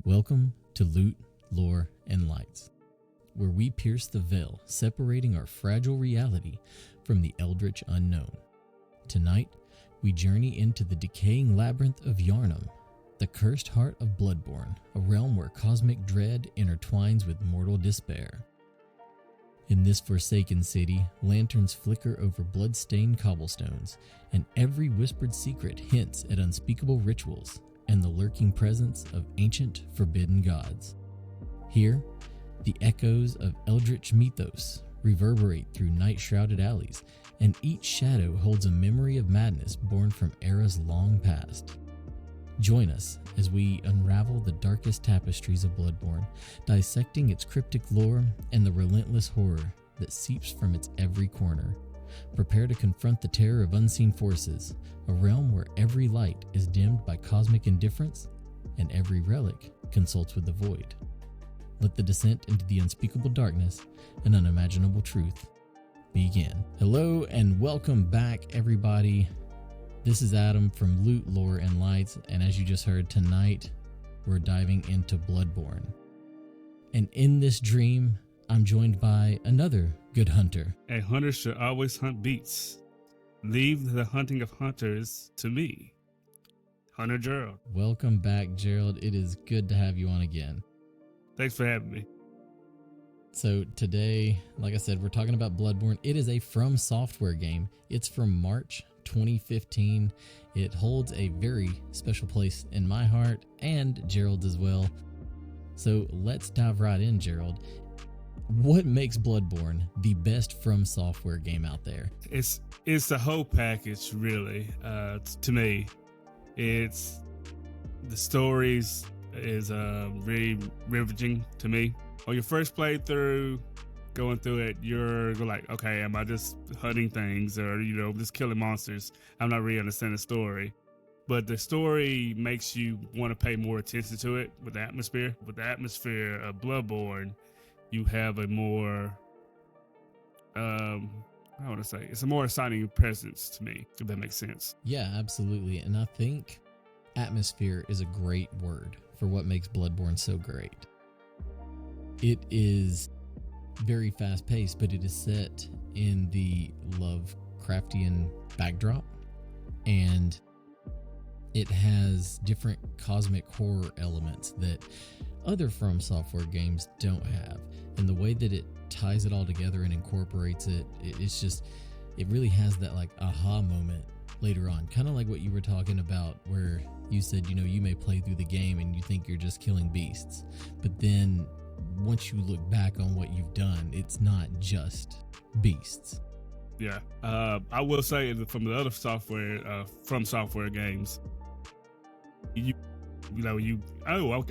Welcome to Loot, Lore, and Lights, where we pierce the veil separating our fragile reality from the eldritch unknown. Tonight, we journey into the decaying labyrinth of Yharnam, the cursed heart of Bloodborne, a realm where cosmic dread intertwines with mortal despair. In this forsaken city, lanterns flicker over blood-stained cobblestones, and every whispered secret hints at unspeakable rituals and the lurking presence of ancient, forbidden gods. Here, the echoes of eldritch mythos reverberate through night-shrouded alleys, and each shadow holds a memory of madness born from eras long past. Join us as we unravel the darkest tapestries of Bloodborne, dissecting its cryptic lore and the relentless horror that seeps from its every corner. Prepare to confront the terror of unseen forces, a realm where every light is dimmed by cosmic indifference and every relic consults with the void. Let the descent into the unspeakable darkness and unimaginable truth begin. Hello and welcome back, everybody. This is Adam from Loot, Lore, and Lights, and as you just heard, tonight we're diving into Bloodborne. And in this dream, I'm joined by another good hunter. A hunter should always hunt beasts. Leave the hunting of hunters to me, Hunter Gerald. Welcome back, Gerald. It is good to have you on again. Thanks for having me. So today, like I said, we're talking about Bloodborne. It is a FromSoftware game. It's from March 2015. It holds a very special place in my heart and Gerald's as well. So let's dive right in, Gerald. What makes Bloodborne the best FromSoftware game out there? It's the whole package, really. To me, it's the stories is really riveting to me. On your first playthrough, going through it, you're like, okay, am I just hunting things or, just killing monsters? I'm not really understanding the story. But the story makes you want to pay more attention to it with the atmosphere. With the atmosphere of Bloodborne, you have a more, it's a more exciting presence to me, if that makes sense. Yeah, absolutely. And I think atmosphere is a great word for what makes Bloodborne so great. It is very fast paced, but it is set in the Lovecraftian backdrop, and it has different cosmic horror elements that other FromSoftware games don't have. And the way that it ties it all together and incorporates it, it really has that like aha moment later on. Kind of like what you were talking about where you said, you may play through the game and you think you're just killing beasts. But then once you look back on what you've done, it's not just beasts. Yeah. I will say from the other FromSoftware games, I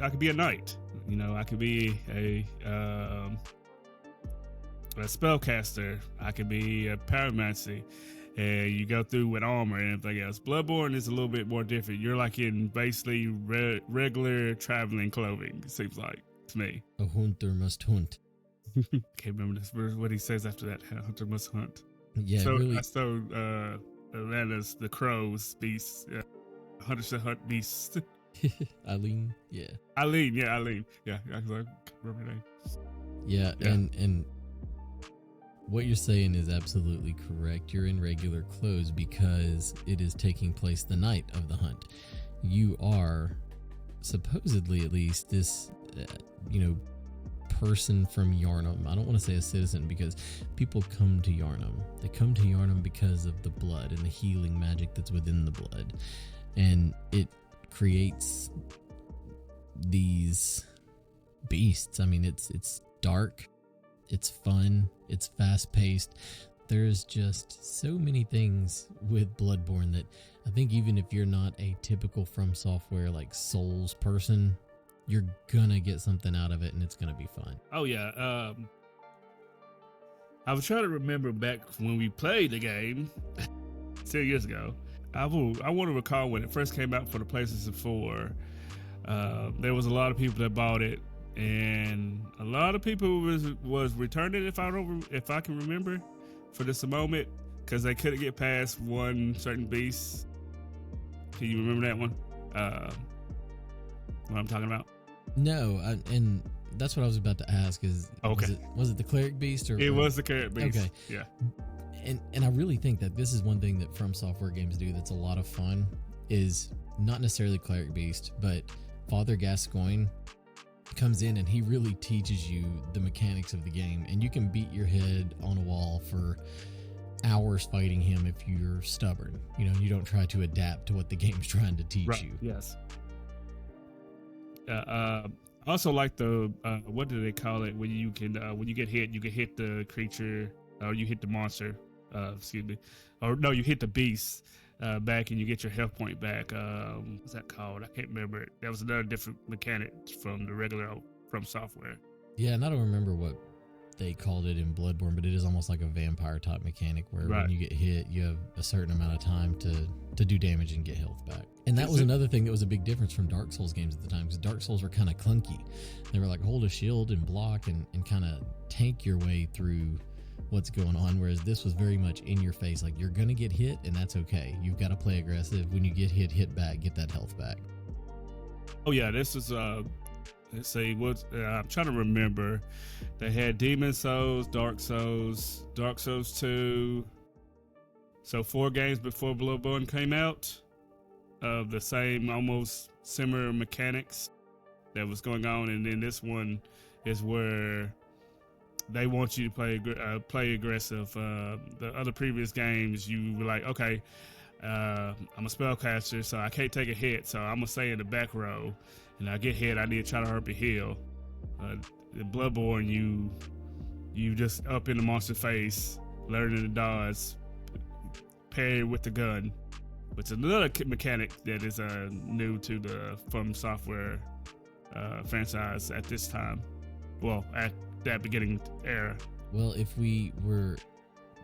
could be a knight. I could be a spellcaster. I could be a pyromancy. And you go through with armor and everything else. Bloodborne is a little bit more different. You're like in basically regular traveling clothing, it seems like to me. A hunter must hunt. Can't remember what he says after that. A hunter must hunt. Yeah, so really. Atlanta's the crows, beasts. Hunter should hunt beasts. Eileen, yeah. Eileen. Yeah, I can't remember her name. Yeah, and what you're saying is absolutely correct. You're in regular clothes because it is taking place the night of the hunt. You are supposedly, at least, this, person from Yharnam. I don't want to say a citizen because people come to Yharnam. They come to Yharnam because of the blood and the healing magic that's within the blood. And it creates these beasts. I mean, it's dark. It's fun. It's fast-paced. There's just so many things with Bloodborne that I think even if you're not a typical FromSoftware like Souls person, you're gonna get something out of it and it's gonna be fun. Oh yeah. I was trying to remember back when we played the game 10 years ago. I want to recall when it first came out for the PlayStation 4. There was a lot of people that bought it. And a lot of people was returning, if I can remember, for just a moment, because they couldn't get past one certain beast. Can you remember that one? What I'm talking about? No, and that's what I was about to ask. Is Okay. was it the cleric beast or It was the carrot beast. Okay. Yeah. And I really think that this is one thing that FromSoftware games do that's a lot of fun, is not necessarily cleric beast, but Father Gascoigne comes in and he really teaches you the mechanics of the game, and you can beat your head on a wall for hours fighting him if you're stubborn. You don't try to adapt to what the game's trying to teach you. Yes. I also like the what do they call it when you can when you get hit, you can hit the creature or you hit the monster. Excuse me, or no, you hit the beast back and you get your health point back. What's that called? I can't remember it. That was another different mechanic from the regular FromSoftware. Yeah, and I don't remember what they called it in Bloodborne, but it is almost like a vampire type mechanic where when you get hit, you have a certain amount of time to do damage and get health back. And that was another thing that was a big difference from Dark Souls games at the time, because Dark Souls were kind of clunky. They were like hold a shield and block and kind of tank your way through what's going on, whereas this was very much in your face. Like, you're gonna get hit and that's okay. You've got to play aggressive. When you get hit back, get that health back. Oh yeah, this is let's see what I'm trying to remember. They had Demon Souls, Dark Souls 2. So 4 games before Bloodborne came out of the same almost similar mechanics that was going on, and then this one is where they want you to play aggressive. The other previous games, you were like, okay, I'm a spellcaster, so I can't take a hit, so I'm gonna stay in the back row, and I get hit, I need to try to hurt the heal. In Bloodborne, you just up in the monster's face, learning to dodge, parry with the gun, which is another mechanic that is new to the FromSoftware franchise at this time. Well, at that beginning era. Well, if we were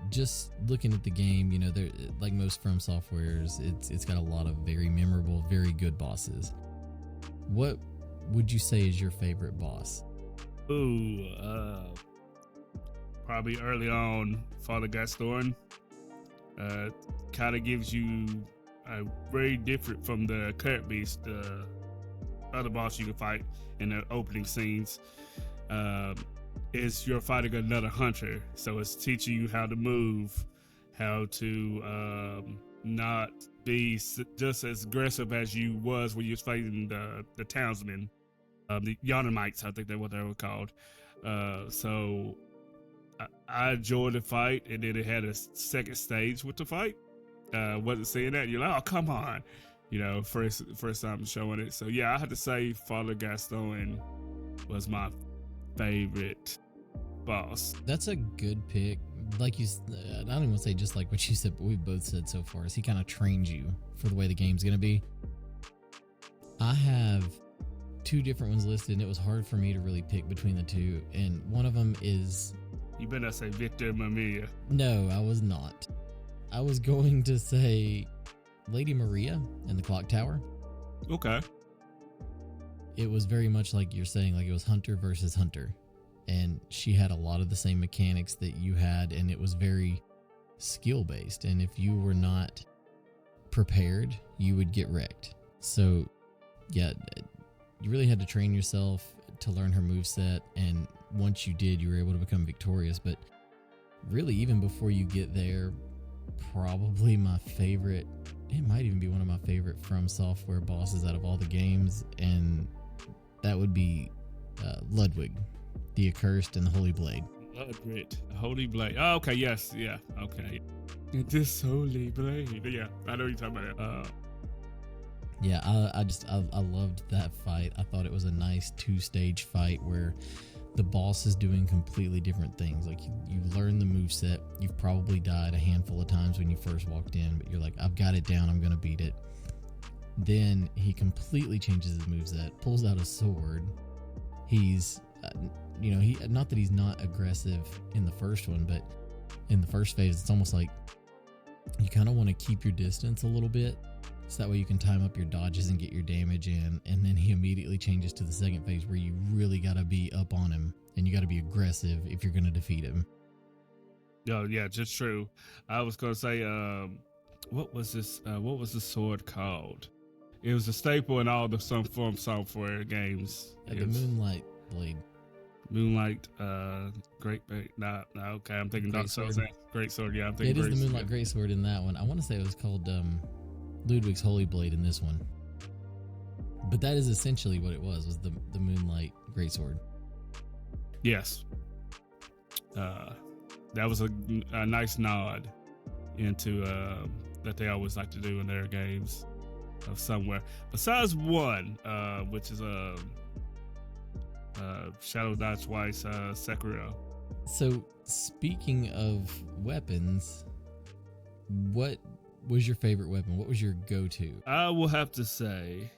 just looking at the game, there, like most FromSoftwares, it's got a lot of very memorable, very good bosses. What would you say is your favorite boss? Ooh, probably early on, Father Gascoigne. Kind of gives you very different from the carrot beast, the other boss you can fight in the opening scenes. Is you're fighting another hunter, so it's teaching you how to move, how to not be just as aggressive as you was when you was fighting the townsmen, the Yharnamites, I think that's what they were called. So I enjoyed the fight, and then it had a second stage with the fight. Wasn't seeing that, you're like, oh come on, first time showing it. So yeah, I had to say Father Gascoigne was my favorite boss. That's a good pick. Like I don't even want to say just like what you said, but we've both said so far, is he kind of trained you for the way the game's going to be. I have 2 different ones listed, and it was hard for me to really pick between the 2. And one of them is... You better say Victor Mamiya. No, I was not. I was going to say Lady Maria in the Clock Tower. Okay. It was very much like you're saying, like it was hunter versus hunter. And she had a lot of the same mechanics that you had, and it was very skill based. And if you were not prepared, you would get wrecked. So yeah, you really had to train yourself to learn her moveset, and once you did, you were able to become victorious. But really, even before you get there, probably my favorite, it might even be one of my favorite FromSoftware bosses out of all the games, and that would be Ludwig, the Accursed and the Holy Blade. Ludwig, the Holy Blade. Oh, okay, yes, yeah, okay. This Holy Blade. Yeah, I know you're talking about it. Yeah, I loved that fight. I thought it was a nice 2-stage fight where the boss is doing completely different things. Like you learn the moveset. You've probably died a handful of times when you first walked in, but you're like, I've got it down, I'm gonna beat it. Then he completely changes his moveset, pulls out a sword. He's he, not that he's not aggressive in the first one, but in the first phase, it's almost like you kind of want to keep your distance a little bit, so that way you can time up your dodges and get your damage in. And then he immediately changes to the second phase where you really got to be up on him, and you got to be aggressive if you're going to defeat him. Yeah, just true. I was going to say, what was this? What was the sword called? It was a staple in all the some FromSoftware games. The Moonlight Blade. Moonlight, Great. No, okay. I'm thinking Dark Souls. Great Sword. Yeah, I'm thinking. It is the Moonlight Great Sword in that one. I want to say it was called Ludwig's Holy Blade in this one. But that is essentially what it was the Moonlight Great Sword. Yes. That was a nice nod into that they always like to do in their games of somewhere. Besides one, which is Shadow Die Twice, Sekiro. So speaking of weapons, what was your favorite weapon? What was your go-to? I will have to say,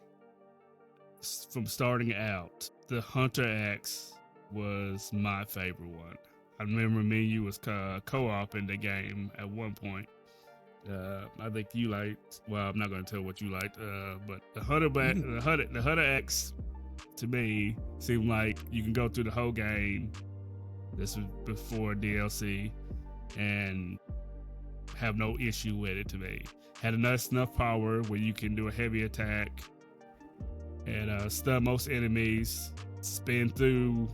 from starting out, the Hunter Axe was my favorite one. I remember me and you was co-op in the game at one point. I think you liked. Well, I'm not going to tell what you liked. But the Hunter Axe, to me, seemed like you can go through the whole game. This was before DLC, and have no issue with it. To me, had enough power where you can do a heavy attack and stun most enemies, spin through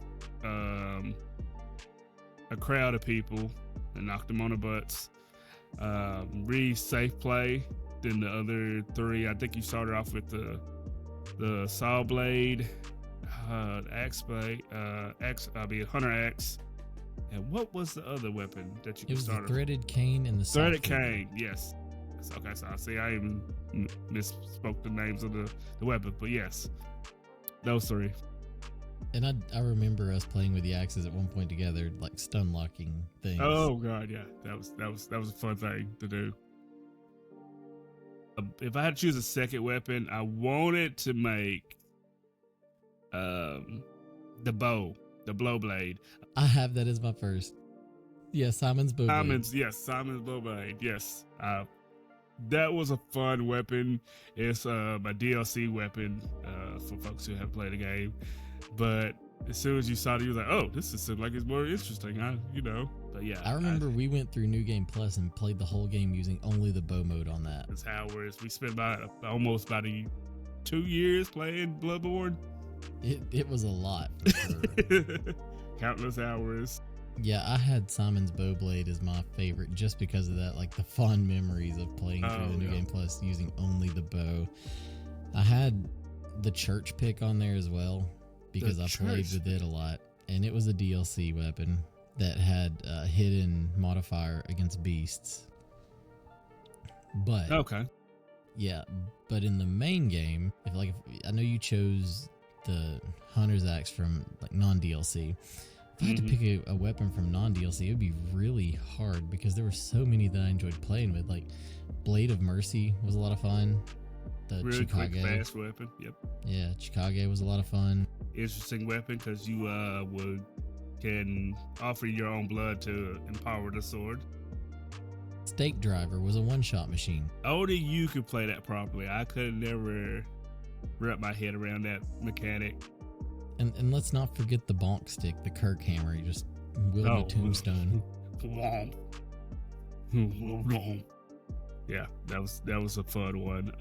a crowd of people and knock them on the butts. Really safe play than the other three. I think you started off with the saw blade, axe blade, Hunter Axe, and what was the other weapon that you could start? It was the threaded cane and the threaded cane. Yes. Okay, so I see. I even misspoke the names of the weapons, but yes, those three. And I remember us playing with the axes at one point together, like stun locking things. Oh god, yeah, that was a fun thing to do. If I had to choose a second weapon, I wanted to make the bow, the blow blade. I have that as my first. Yeah, Simon's bow blade. Simon's bow blade. Yes, that was a fun weapon. It's my DLC weapon for folks who have played the game. But as soon as you saw it, you were like, "Oh, this is like it's more interesting." But yeah, I remember we went through New Game Plus and played the whole game using only the bow mode on that. That's how it was. We spent almost 2 years playing Bloodborne. It was a lot, for sure. Countless hours. Yeah, I had Simon's bow blade as my favorite just because of that, like the fond memories of playing through the New Game Plus using only the bow. I had the church pick on there as well, because I played with it a lot, and it was a DLC weapon that had a hidden modifier against beasts. But yeah, but in the main game, if I know you chose the Hunter's Axe from like non-DLC. If I had to pick a weapon from non-DLC, it would be really hard because there were so many that I enjoyed playing with. Like Blade of Mercy was a lot of fun. The really Chicago, quick, fast weapon. Yep. Yeah, Chicago was a lot of fun. Interesting weapon because you can offer your own blood to empower the sword. Stake Driver was a one-shot machine. Only you could play that properly. I could never wrap my head around that mechanic. And let's not forget the bonk stick, the Kirk hammer. You just wield a tombstone. Yeah, that was a fun one.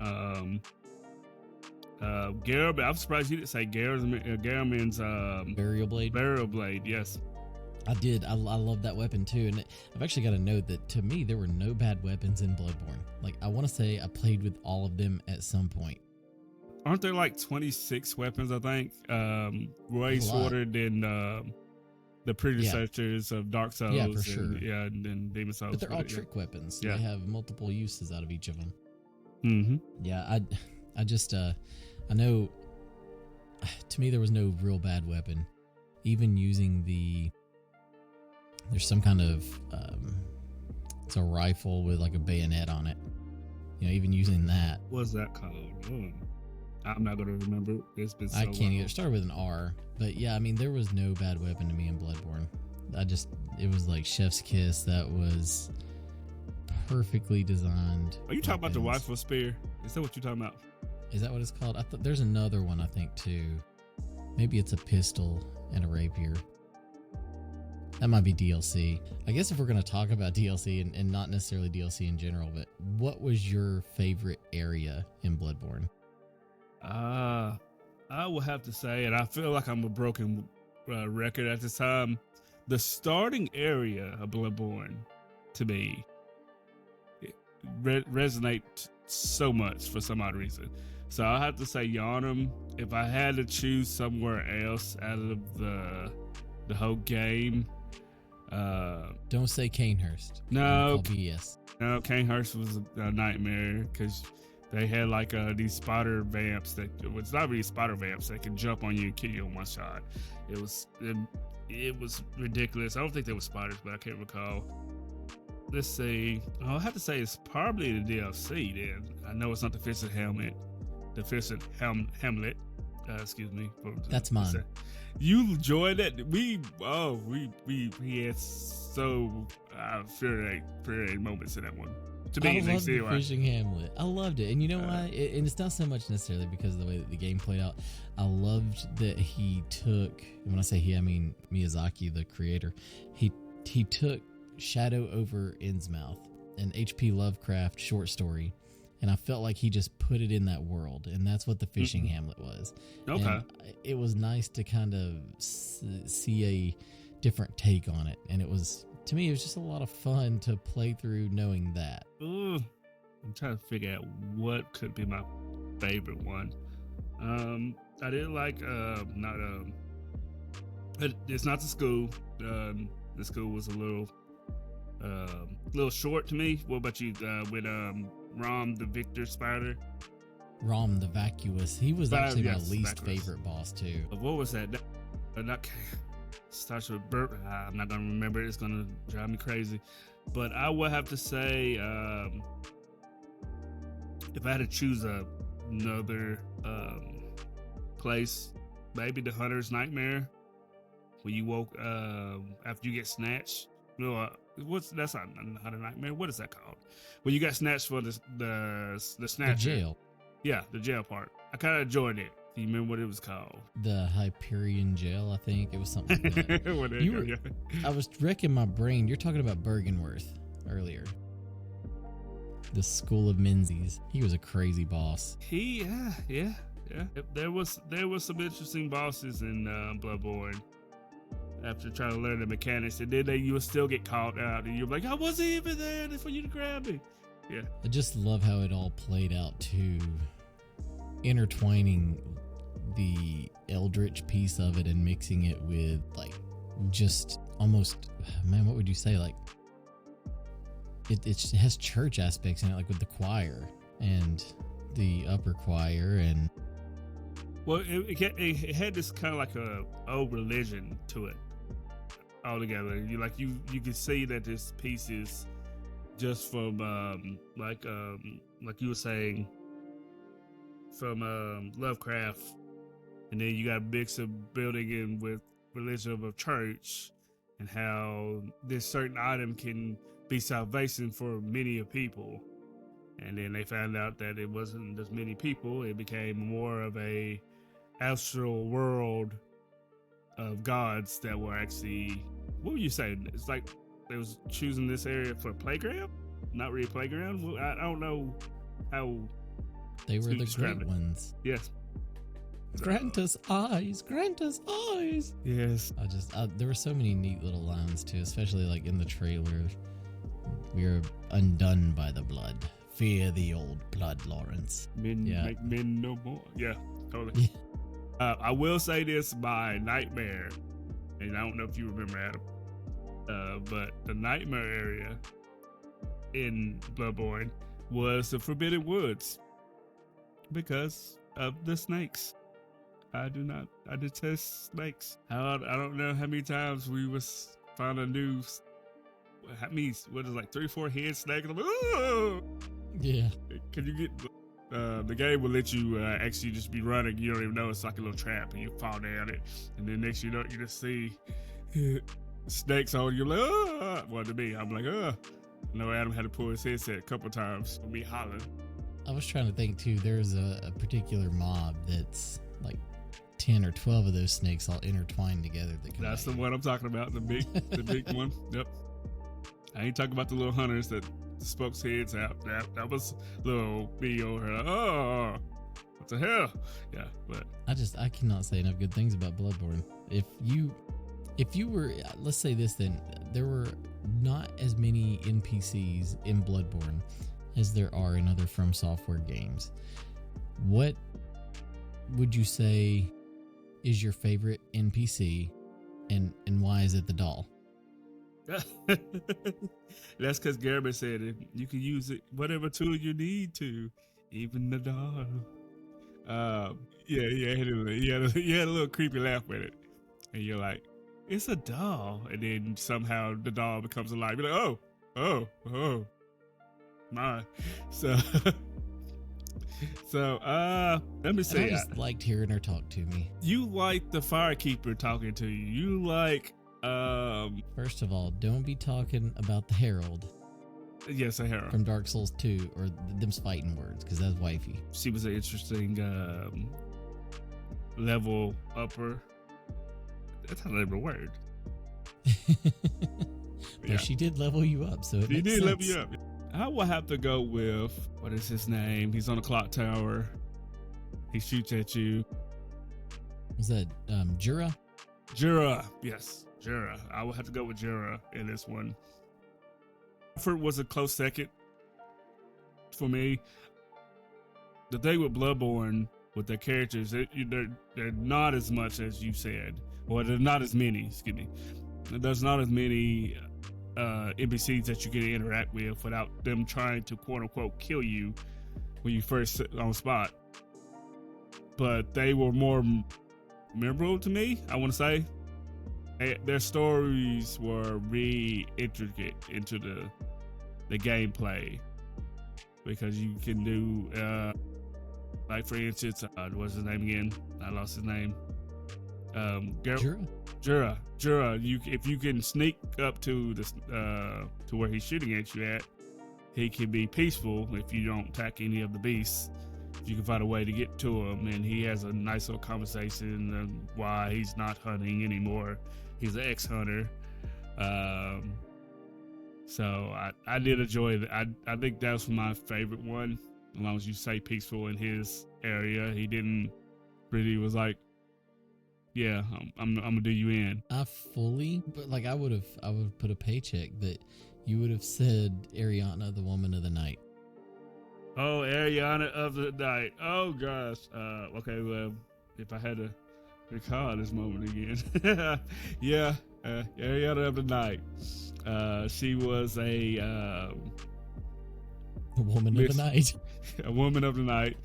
Gherman, I'm surprised you didn't say Gherman's Burial Blade. Burial Blade, yes. I did. I love that weapon too. And I've actually got to note that to me, there were no bad weapons in Bloodborne. Like, I want to say I played with all of them at some point. Aren't there like 26 weapons, I think? Way shorter than the predecessors of Dark Souls. Yeah, for sure. And Demon Souls. But they're all trick weapons. So they have multiple uses out of each of them. Mm-hmm. Yeah, I just, I know, to me, there was no real bad weapon. Even using there's some kind of, it's a rifle with like a bayonet on it. Even using that. What's that called? I'm not going to remember. It's been so I can't either. It started with an R. But yeah, I mean, there was no bad weapon to me in Bloodborne. It was like Chef's Kiss. That was perfectly designed. Are you talking about the rifle spear? Is that what you're talking about? Is that what it's called? I thought there's another one, I think, too. Maybe it's a pistol and a rapier. That might be DLC. I guess if we're going to talk about DLC and not necessarily DLC in general, but what was your favorite area in Bloodborne? I will have to say, and I feel like I'm a broken record at this time, the starting area of Bloodborne, to me, it resonates so much for some odd reason. So I'll have to say Yharnam. If I had to choose somewhere else out of the whole game, Don't say Canehurst. No. BS. no, Canehurst was a nightmare because they had like these spider vamps that, well, it's not really spider vamps that can jump on you and kill you in one shot. It was ridiculous. I don't think they were spiders, but I can't recall. Let's see. I'll have to say it's probably the DLC then. I know it's not the Fisted Helmet. The Fisted Hamlet. Excuse me. That's mine. You enjoyed it? We had so infuriating moments in that one. To me, I loved the Fishing Hamlet. I loved it. And you know why? And it's not so much necessarily because of the way that the game played out. I loved that he took, and when I say he, I mean Miyazaki, the creator, he took Shadow over Innsmouth, an H.P. Lovecraft short story, and I felt like he just put it in that world, and that's what the Fishing Hamlet was. Okay. And it was nice to kind of see a different take on it, and it was, to me, it was just a lot of fun to play through knowing that. Ooh, I'm trying to figure out what could be my favorite one. I didn't like it's not the school. The school was a little short to me. What about you? With Rom the Victor Spider? Rom the Vacuous. He was actually my least Vacuous. favorite boss too. What was that? Not starts with Burt. I'm not gonna remember it. It's gonna drive me crazy. But I would have to say, if I had to choose another place, maybe the Hunter's Nightmare, when you woke after you get snatched. No, that's not Hunter Nightmare. What is that called? When you got snatched for the snatcher. The jail. Yeah, the jail part. I kind of enjoyed it. Do you remember what it was called? The Hyperion Jail, I think. It was something like that. I was wrecking my brain. You're talking about Bergenworth earlier. The School of Menzies. He was a crazy boss. Yeah. There was some interesting bosses in Bloodborne. After trying to learn the mechanics, and then you would still get called out, and you're like, I wasn't even there for you to grab me. Yeah. I just love how it all played out too, intertwining the Eldritch piece of it and mixing it with like just almost, man, what would you say? Like it has church aspects in it, like with the choir and the upper choir, and well, it had this kind of like a old religion to it altogether. You could see that this piece is just from like you were saying, from Lovecraft, and then you got a mix of building in with religion of a church, and how this certain item can be salvation for many people. And then they found out that it wasn't just many people; it became more of a astral world of gods that were actually, what would you say? It's like they was choosing this area for a playground, not really a playground. Well, I don't know how they were the great ones. Yes. Grant us eyes, grant us eyes. Yes. There were so many neat little lines too, especially like in the trailer. We are undone by the blood. Fear the old blood, Lawrence. Men make men no more. Yeah, totally. I will say this, my nightmare, and I don't know if you remember, Adam, but the nightmare area in Bloodborne was the Forbidden Woods because of the snakes. I detest snakes. I don't know how many times we was found a new, what is it, like 3-4 head snake, and I'm like, oh! Yeah. Can you get, the game will let you actually just be running. You don't even know it's like a little trap, and you fall down it, and then next you know, you just see snakes on you. Like, oh! Well, to me, I'm like, oh. I know Adam had to pull his headset a couple times for me hollering. I was trying to think too. There's a particular mob that's like 10 or 12 of those snakes all intertwined together. That's the one I'm talking about. The big one. Yep. I ain't talking about the little hunters that spokes heads out. That was little me over here. Oh, What the hell? Yeah, but I cannot say enough good things about Bloodborne. If you were, let's say this then, there were not as many NPCs in Bloodborne as there are in other FromSoftware games. What would you say is your favorite NPC, and why is it the doll? That's because Gherman said it. You can use it whatever tool you need to, even the doll. Yeah, he had a little creepy laugh with it, and you're like, it's a doll, and then somehow the doll becomes alive. You're like, oh, my. So let me say, I just liked hearing her talk to me. You like the Firekeeper talking to you. You like, first of all, don't be talking about the Herald. Yes, a Herald from Dark Souls 2, or them's fighting words, because that's wifey. She was an interesting level upper. That's not even a word. But yeah, she did level you up, so it makes sense. Level you up. I will have to go with, what is his name? He's on a clock tower. He shoots at you. Was that Jura? Jura, yes, Jura. I will have to go with Jura in this one. Alfred was a close second for me. The thing with Bloodborne, with their characters, they're not as much as you said. Or they're not as many, excuse me. There's not as many NPCs that you can interact with without them trying to quote unquote kill you when you first sit on spot. But they were more memorable to me, I want to say. Their stories were really intricate into the gameplay, because you can do like, for instance, what's his name again? I lost his name. Jura. If you can sneak up to to where he's shooting at you at, he can be peaceful if you don't attack any of the beasts. If you can find a way to get to him, and he has a nice little conversation on why he's not hunting anymore. He's an ex-hunter. So I did enjoy that. I think that was my favorite one. As long as you say peaceful in his area, he didn't really was like, yeah, I'm gonna do you in. But like I would put a paycheck that you would have said Ariana, the woman of the night. Oh, Ariana of the night. Oh gosh. Okay, well, if I had to recall this moment again, yeah, Ariana of the night. She was a woman of the night. A woman of the night.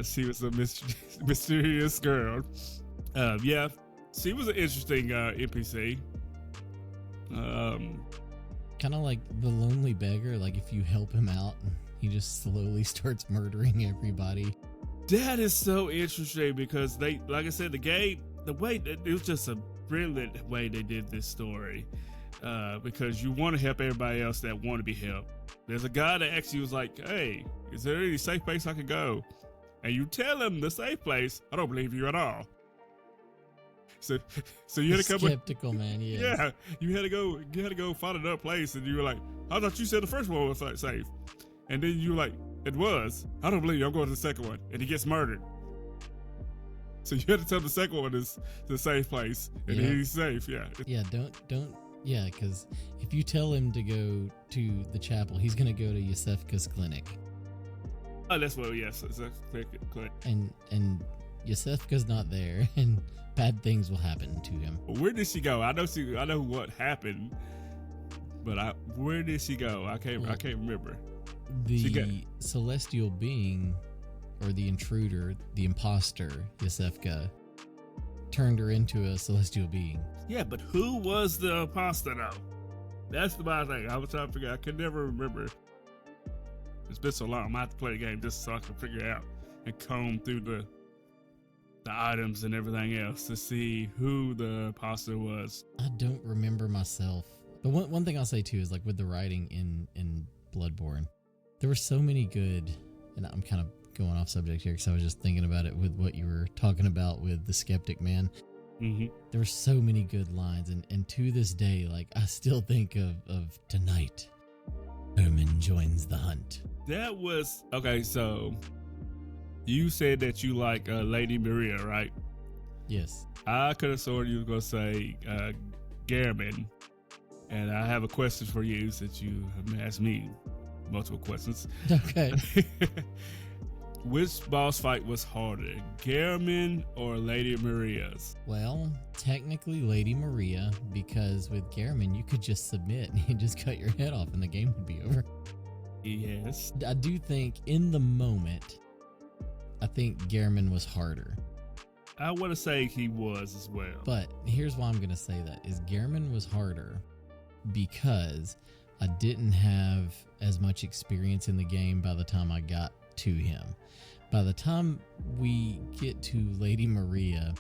She was a mysterious girl. Yeah, she was an interesting NPC. Kind of like the lonely beggar. Like if you help him out, he just slowly starts murdering everybody. That is so interesting, because they, like I said, it was just a brilliant way they did this story. Because you want to help everybody else that want to be helped. There's a guy that actually was like, hey, is there any safe place I could go? And you tell him the safe place, I don't believe you at all. So you had to come skeptical, man. Yes. Yeah, you had to go find another place, and you were like, I thought you said the first one was safe, and then you were like, it was. I don't believe you. I'm going to the second one, and he gets murdered. So you had to tell the second one is the safe place, and he's safe. Yeah. Yeah. Don't. Yeah, because if you tell him to go to the chapel, he's gonna go to Yosefka's clinic. Oh, that's what. Yes, clinic. And Yosefka's not there, and bad things will happen to him. Where did she go? I know what happened, but where did she go? I can't remember. The celestial being, or the intruder, the imposter, Yosefka, turned her into a celestial being. Yeah, but who was the imposter though? That's the bad thing. I was trying to figure out. I could never remember. It's been so long. I might have to play the game just so I can figure it out and comb through the items and everything else to see who the imposter was. I don't remember myself. But one thing I'll say too is, like, with the writing in Bloodborne, there were so many good, and I'm kind of going off subject here because I was just thinking about it with what you were talking about with the skeptic man. Mm-hmm. There were so many good lines, and to this day, like, I still think of tonight, Gherman joins the hunt. That was okay. So You said that you like Lady Maria, right? Yes. I could have sworn you were going to say Gherman. And I have a question for you since you have asked me multiple questions. Okay. Which boss fight was harder, Gherman or Lady Maria's? Well, technically Lady Maria, because with Gherman you could just submit and just cut your head off and the game would be over. Yes. I do think in the moment, I think Gherman was harder. I want to say he was as well. But here's why I'm going to say that, is Gherman was harder because I didn't have as much experience in the game by the time I got to him. By the time we get to Lady Maria,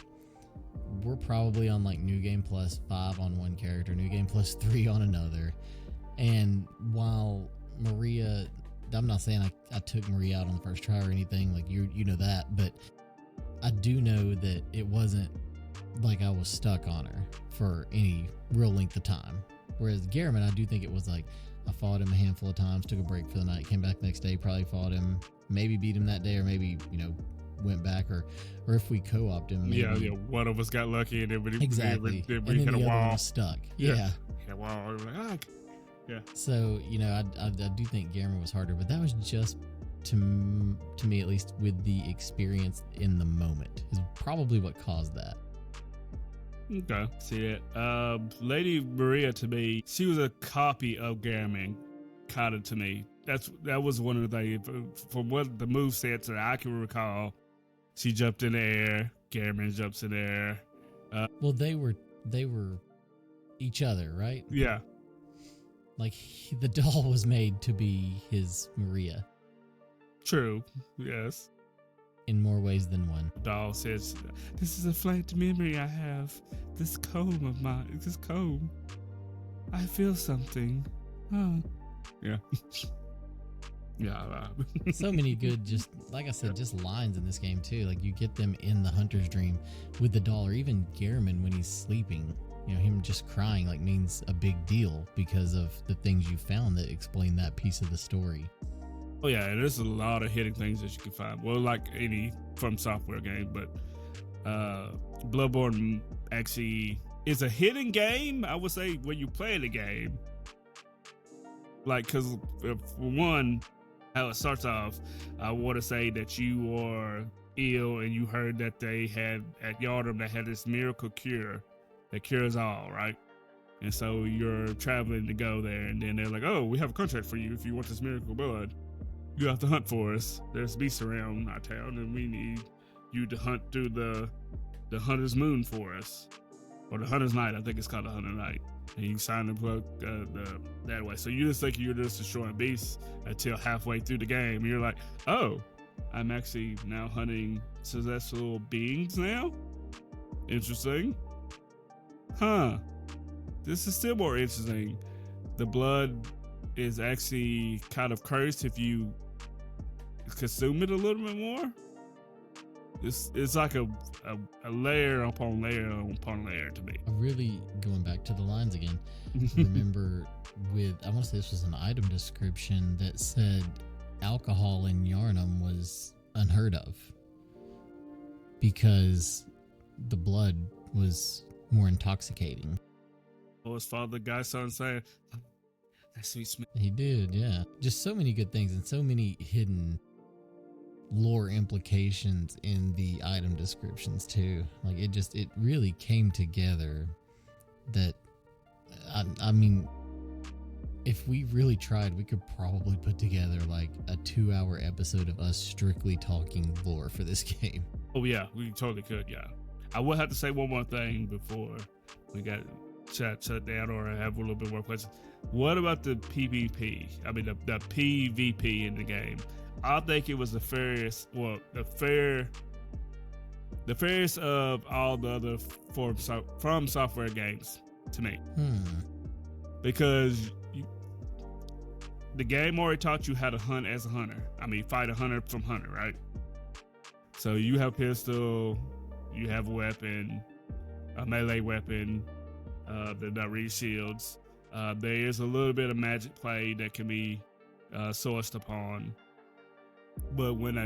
we're probably on like New Game Plus 5 on one character, New Game Plus 3 on another. And while Maria, I'm not saying I took Maria out on the first try or anything, like you know that, but I do know that it wasn't like I was stuck on her for any real length of time. Whereas Gherman, I do think it was like I fought him a handful of times, took a break for the night, came back the next day, probably fought him, maybe beat him that day, or maybe, went back, or if we co-opted him. Maybe. Yeah, one of us got lucky and then we exactly. we and hit then a the wall. Other one was stuck. Yeah. Hit a wall. Like, yeah. So, I do think Gherman was harder, but that was just to me, at least, with the experience in the moment, is probably what caused that. Okay, see that. Lady Maria, to me, she was a copy of Gherman, kind of, to me. That was one of the things, from what the move sets that I can recall. She jumped in the air, Gherman jumps in the air. Well, they were each other, right? Yeah. Like, the doll was made to be his Maria. True, yes. In more ways than one. The doll says, "This is a flight memory I have. This comb of mine, this comb. I feel something." Oh. Yeah. Yeah. So many good, just like I said, just lines in this game too. Like, you get them in the Hunter's Dream with the doll, or even Gherman when he's sleeping. Him just crying like means a big deal because of the things you found that explain that piece of the story. Oh yeah, there's a lot of hidden things that you can find. Well, like any FromSoftware game, but Bloodborne actually is a hidden game, I would say, when you play the game. Like, because for one, how it starts off, I want to say that you are ill and you heard that they had at Yharnam, they had this miracle cure that cures all, right? And so you're traveling to go there, and then they're like, "Oh, we have a contract for you. If you want this miracle blood, you have to hunt for us. There's beasts around our town, and we need you to hunt through the Hunter's Moon for us, or the Hunter's Night. I think it's called the Hunter Night." And you sign the book that way. So you just think you're just destroying beasts until halfway through the game, and you're like, "Oh, I'm actually now hunting celestial beings now. Interesting, huh? This is still more interesting. The blood is actually kind of cursed if you consume it a little bit more. It's like a layer upon layer upon layer to me." Really going back to the lines again, remember I want to say this was an item description that said alcohol in Yharnam was unheard of because the blood was more intoxicating. Oh, his father, Gascoigne, saying, "That sweet smell." He did, yeah. Just so many good things and so many hidden lore implications in the item descriptions too. Like, it really came together that, I mean, if we really tried, we could probably put together like a 2-hour episode of us strictly talking lore for this game. Oh yeah, we totally could, yeah. I will have to say one more thing before we got shut down or have a little bit more questions. What about the PvP? I mean, the PvP in the game. I think it was the fairest of all the other FromSoftware games to me. Because the game already taught you how to hunt as a hunter. I mean, fight a hunter from hunter, right? So you have a pistol, you have a weapon, a melee weapon, they're not really shields. There is a little bit of magic play that can be sourced upon. But when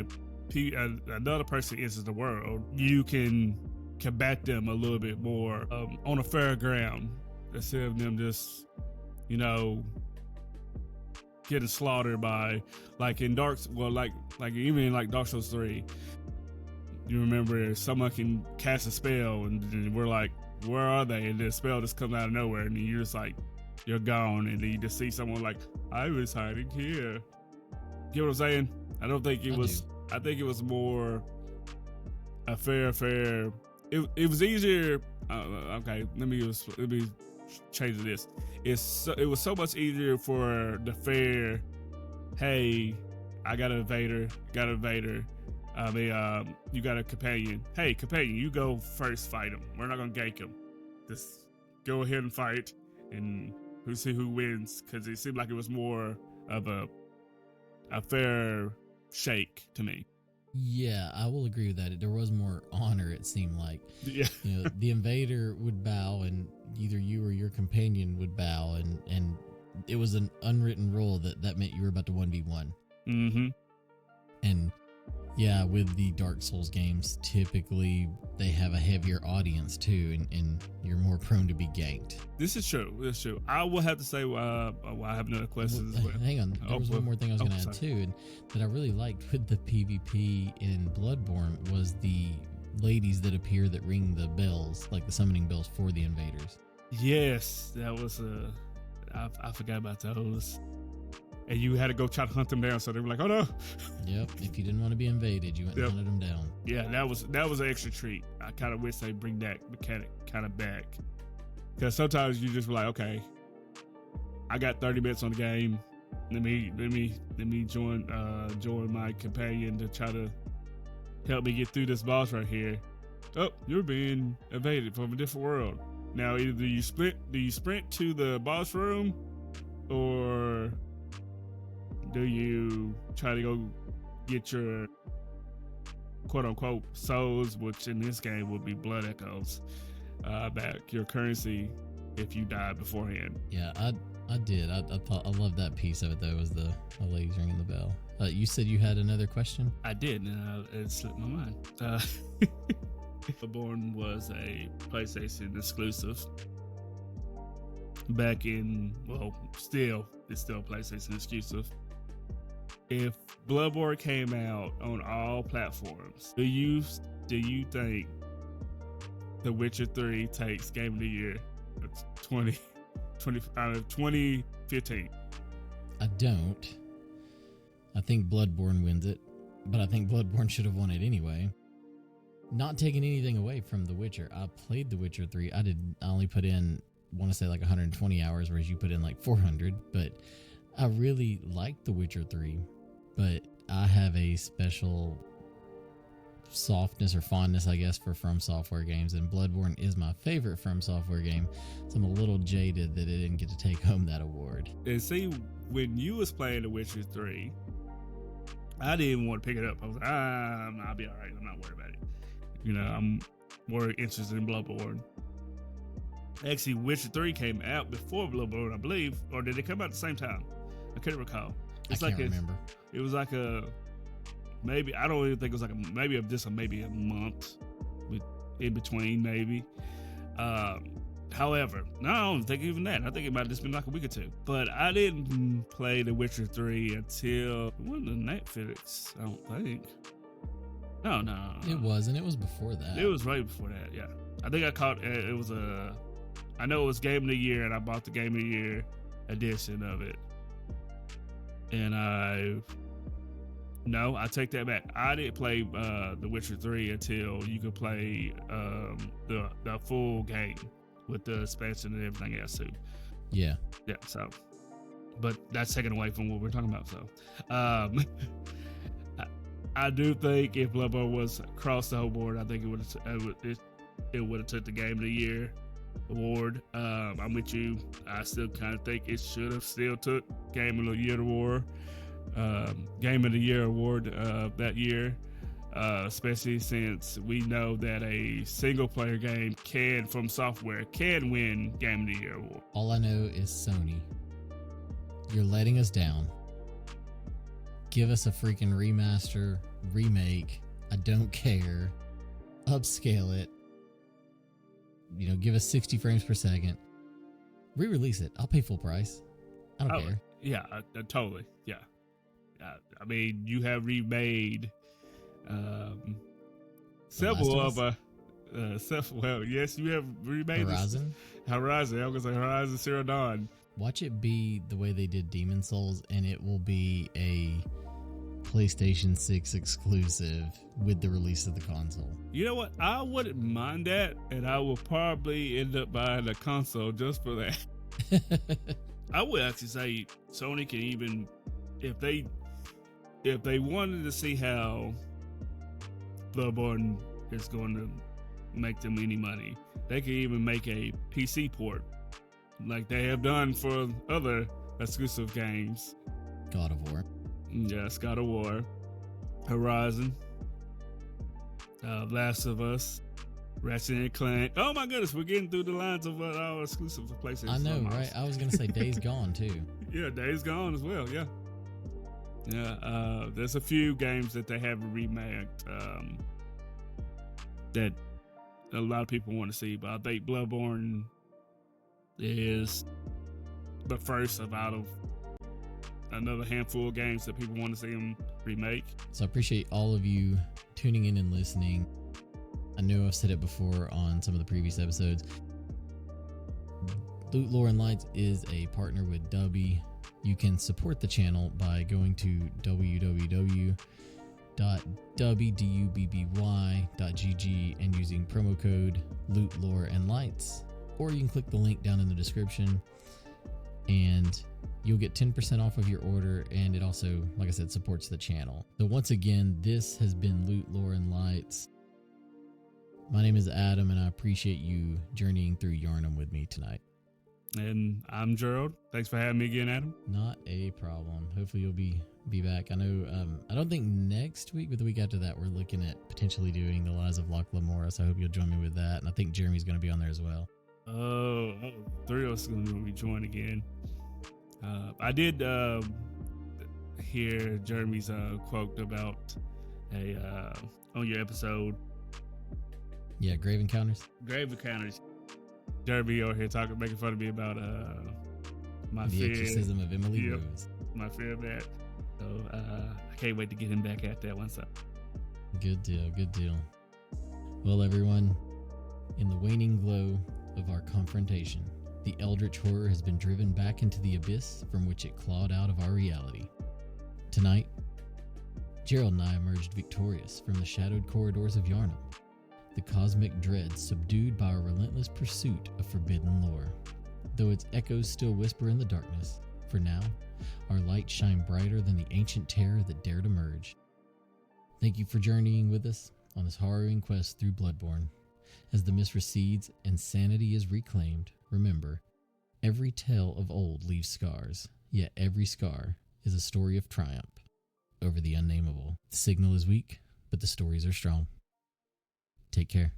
another person enters the world, you can combat them a little bit more on a fair ground instead of them just, getting slaughtered by, like in like even in like Dark Souls 3. You remember someone can cast a spell and we're like, where are they? And the spell just comes out of nowhere and you're just like, you're gone. And then you just see someone like, I was hiding here. Get what I'm saying? I don't think it was. I think it was more a fair. It was easier. Okay, let me change this. It was so much easier for the fair. Hey, I got an invader. You got a companion. Hey, companion, you go first. Fight him. We're not gonna gank him. Just go ahead and fight, and we'll see who wins. Because it seemed like it was more of a fair shake to me. Yeah, I will agree with that. There was more honor, it seemed like. Yeah. The invader would bow, and either you or your companion would bow, and it was an unwritten rule that meant you were about to 1v1. Mm-hmm. And yeah, with the Dark Souls games, typically they have a heavier audience too, and you're more prone to be ganked. This is true. I will have to say, I have another question as well. Hang on, there was one more thing I was going to add too, and that I really liked with the PvP in Bloodborne was the ladies that appear that ring the bells, like the summoning bells for the invaders. Yes, that was I forgot about those. And you had to go try to hunt them down, so they were like, "Oh no!" Yep. If you didn't want to be invaded, you went and hunted them down. Yeah, that was an extra treat. I kind of wish they bring that mechanic kind of back, because sometimes you just be like, "Okay, I got 30 minutes on the game. Let me join my companion to try to help me get through this boss right here." Oh, you're being invaded from a different world. Now, either do you sprint to the boss room, or do you try to go get your quote-unquote souls, which in this game would be blood echoes, back, your currency, if you died beforehand? Yeah, I did. I thought I loved that piece of it, though, was the ladies ringing the bell. You said you had another question? I did, and it slipped my mind. Bloodborne was a PlayStation exclusive back in, it's still PlayStation exclusive. If Bloodborne came out on all platforms, do you think The Witcher 3 takes Game of the Year 2015? I don't. I think Bloodborne wins it, but I think Bloodborne should have won it anyway. Not taking anything away from The Witcher. I played The Witcher 3. I only put in, want to say like 120 hours, whereas you put in like 400, but I really liked The Witcher 3, but I have a special softness or fondness, I guess, for FromSoftware games, and Bloodborne is my favorite FromSoftware game, so I'm a little jaded that it didn't get to take home that award. And see, when you was playing The Witcher 3, I didn't even want to pick it up. I was like, I'll be all right. I'm not worried about it. I'm more interested in Bloodborne. Actually, Witcher 3 came out before Bloodborne, I believe, or did it come out at the same time? I couldn't recall. I can't remember. It was like maybe, I don't even think it was like maybe a month in between, maybe. However, no, I don't think even that. I think it might have just been like a week or two. But I didn't play The Witcher 3 until, it wasn't the Netflix, I don't think. No. It wasn't. It was before that. It was right before that, yeah. I think I caught, I know it was Game of the Year, and I bought the Game of the Year edition of it. And I take that back. I didn't play The Witcher 3 until you could play the full game with the expansion and everything else too. Yeah, so, but that's taken away from what we're talking about, so. I do think if Bloodborne was across the whole board, I think it would have took the Game of the Year award. I'm with you. I still kind of think it should have still took Game of the Year award that year, especially since we know that a single player game FromSoftware can win Game of the Year award. All I know is Sony, you're letting us down. Give us a freaking remaster remake. I don't care. Upscale it. Give us 60 frames per second. Re-release it. I'll pay full price. I don't care. Yeah, totally. Yeah. I mean, you have remade several of yes, you have remade Horizon. I was gonna say Horizon Zero Dawn. Watch it be the way they did Demon Souls, and it will be a PlayStation 6 exclusive with the release of the console. You know what? I wouldn't mind that, and I will probably end up buying a console just for that. I would actually say Sony can even, if they wanted to see how Bloodborne is going to make them any money, they could even make a PC port like they have done for other exclusive games. God of War. Yes, God of War, Horizon, Last of Us, Ratchet and Clank. Oh my goodness, we're getting through the lines of our exclusive for PlayStation. I know, right? I was going to say Days Gone too. Yeah, Days Gone as well, yeah. Yeah, there's a few games that they have remade that a lot of people want to see, but I think Bloodborne is the first of out of another handful of games that people want to see them remake. So I appreciate all of you tuning in and listening. I know I've said it before on some of the previous episodes. Loot, Lore, and Lights is a partner with Dubby. You can support the channel by going to www.dubby.gg and using promo code Loot, Lore, and Lights. Or you can click the link down in the description and you'll get 10% off of your order, and it also, like I said, supports the channel. So once again, this has been Loot, Lore, and Lights. My name is Adam, and I appreciate you journeying through Yharnam with me tonight. And I'm Gerald. Thanks for having me again, Adam. Not a problem. Hopefully you'll be back. I know, I don't think next week, but the week after that, we're looking at potentially doing The Lies of Locke Lamora, so I hope you'll join me with that. And I think Jeremy's going to be on there as well. Oh, three of us are going to be joined again. I did hear Jeremy's quote about on your episode. Yeah, Grave Encounters. Jeremy over here making fun of me about my the fear. exorcism of Emily Rose. My fear of that. So I can't wait to get him back at that one. So good deal. Well, everyone, in the waning glow of our confrontation, the eldritch horror has been driven back into the abyss from which it clawed out of our reality. Tonight, Gerald and I emerged victorious from the shadowed corridors of Yharnam, the cosmic dread subdued by our relentless pursuit of forbidden lore. Though its echoes still whisper in the darkness, for now, our lights shine brighter than the ancient terror that dared emerge. Thank you for journeying with us on this harrowing quest through Bloodborne. As the mist recedes and sanity is reclaimed, remember, every tale of old leaves scars, yet every scar is a story of triumph over the unnameable. The signal is weak, but the stories are strong. Take care.